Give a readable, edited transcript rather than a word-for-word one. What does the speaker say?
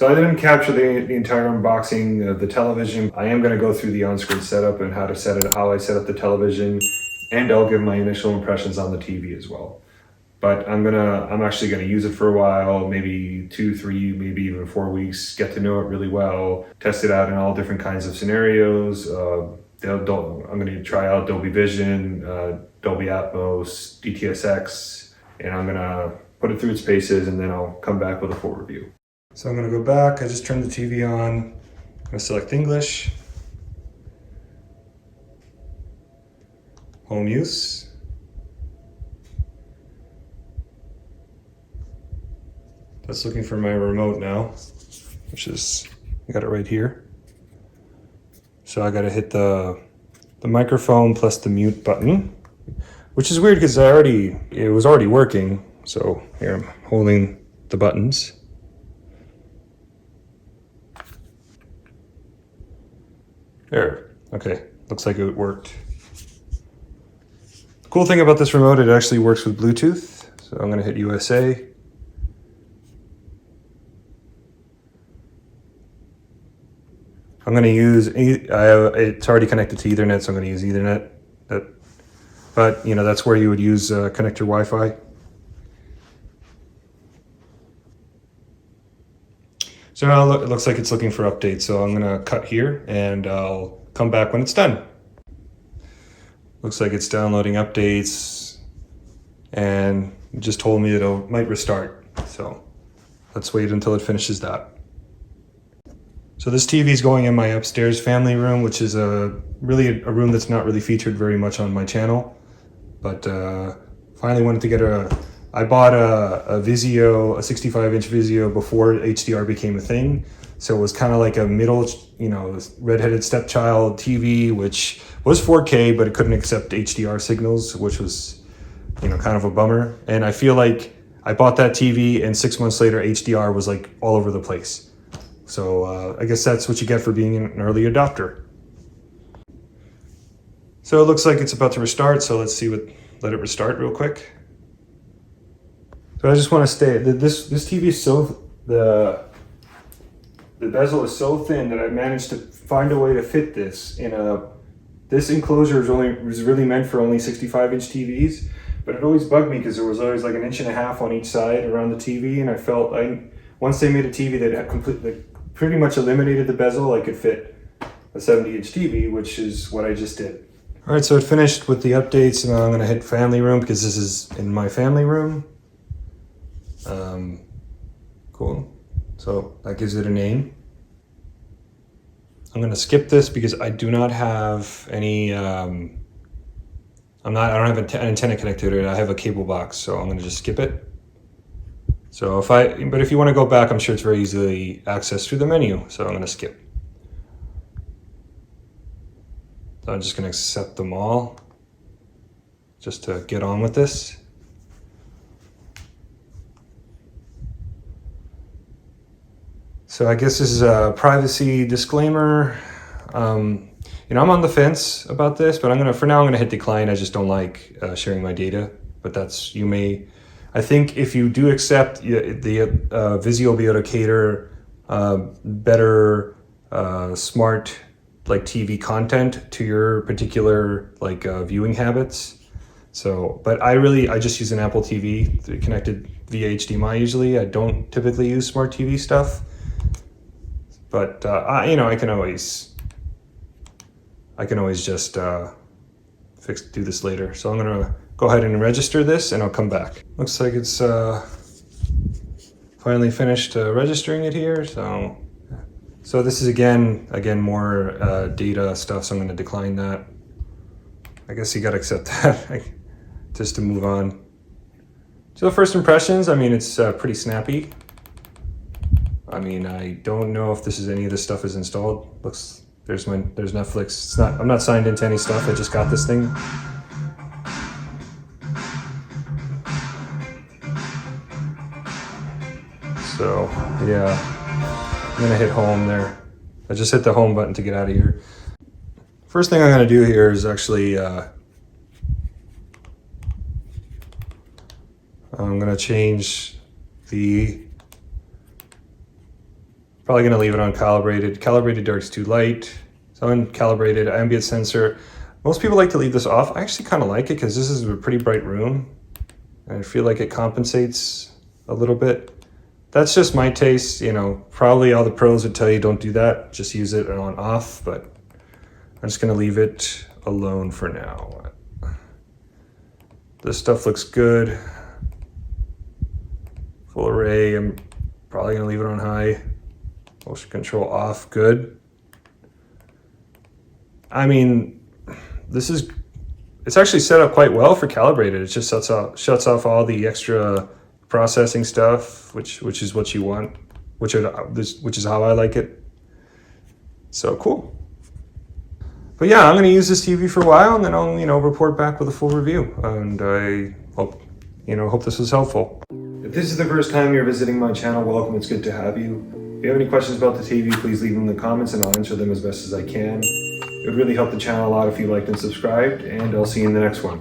So I didn't capture the entire unboxing of the television. I am going to go through the on-screen setup and how to set it, how I set up the television, and I'll give my initial impressions on the TV as well. But I'm actually gonna use it for a while, maybe 2, 3, maybe even 4 weeks, get to know it really well, test it out in all different kinds of scenarios. I'm gonna try out Dolby Vision, Dolby Atmos, DTSX, and I'm gonna put it through its paces, and then I'll come back with a full review. So I'm gonna go back, I just turned the TV on, I'm gonna select English, home use. That's looking for my remote now, which is, I got it right here. So I gotta hit the microphone plus the mute button, which is weird because it was already working. So here I'm holding the buttons. There, okay, looks like it worked. The cool thing about this remote, it actually works with Bluetooth. So I'm gonna hit USA. I'm going to use, it's already connected to Ethernet, so I'm going to use Ethernet. But, you know, that's where you would use connect your Wi-Fi. So now it looks like it's looking for updates, so I'm going to cut here and I'll come back when it's done. Looks like it's downloading updates and it just told me it might restart. So let's wait until it finishes that. So this TV is going in my upstairs family room, which is really a room that's not really featured very much on my channel. But finally wanted to get I bought a Vizio, a 65-inch Vizio before HDR became a thing. So it was kind of like a middle, you know, redheaded stepchild TV, which was 4K, but it couldn't accept HDR signals, which was, you know, kind of a bummer. And I feel like I bought that TV and 6 months later, HDR was like all over the place. So I guess that's what you get for being an early adopter. So it looks like it's about to restart, so let's let it restart real quick. So I just want to say that this TV is so, the bezel is so thin that I managed to find a way to fit this in this enclosure was really meant for only 65-inch TVs, but it always bugged me because there was always like 1.5 inches on each side around the TV, and I felt once they made a TV that had pretty much eliminated the bezel, I could fit a 70-inch TV, which is what I just did. All right, so it finished with the updates, and now I'm gonna hit family room because this is in my family room. Cool, so that gives it a name. I'm gonna skip this because I do not have any, I don't have an antenna connected to it, I have a cable box, so I'm gonna just skip it. So but if you want to go back, I'm sure it's very easily accessed through the menu. So I'm going to skip. So I'm just going to accept them all just to get on with this. So I guess this is a privacy disclaimer. You know, I'm on the fence about this, but for now I'm going to hit decline. I just don't like sharing my data, but I think if you do accept the Vizio will be able to cater better smart like TV content to your particular like viewing habits. So, but I just use an Apple TV connected via HDMI usually. I don't typically use smart TV stuff, but you know, I can always just do this later. So I'm gonna go ahead and register this and I'll come back. Looks like it's finally finished registering it here. So this is again more data stuff, so I'm gonna decline that. I guess you gotta accept that just to move on. So the first impressions, I mean, it's pretty snappy. I mean, I don't know if any of this stuff is installed. There's Netflix. I'm not signed into any stuff. I just got this thing. So yeah, I'm gonna hit home there. I just hit the home button to get out of here. First thing I'm gonna do here is actually I'm gonna change the Probably gonna leave it on calibrated. Calibrated dark's too light. So uncalibrated ambient sensor. Most people like to leave this off. I actually kind of like it because this is a pretty bright room. And I feel like it compensates a little bit. That's just my taste, you know, probably all the pros would tell you don't do that. Just use it on off, but I'm just gonna leave it alone for now. This stuff looks good. Full array, I'm probably gonna leave it on high. Motion control off, good. I mean, it's actually set up quite well for calibrated. It just shuts off all the extra processing stuff, which is what you want, which is how I like it. So cool. But yeah, I'm going to use this TV for a while, and then I'll, you know, report back with a full review. And I hope this was helpful. If this is the first time you're visiting my channel, welcome. It's good to have you. If you have any questions about the TV, please leave them in the comments, and I'll answer them as best as I can. It would really help the channel a lot if you liked and subscribed, and I'll see you in the next one.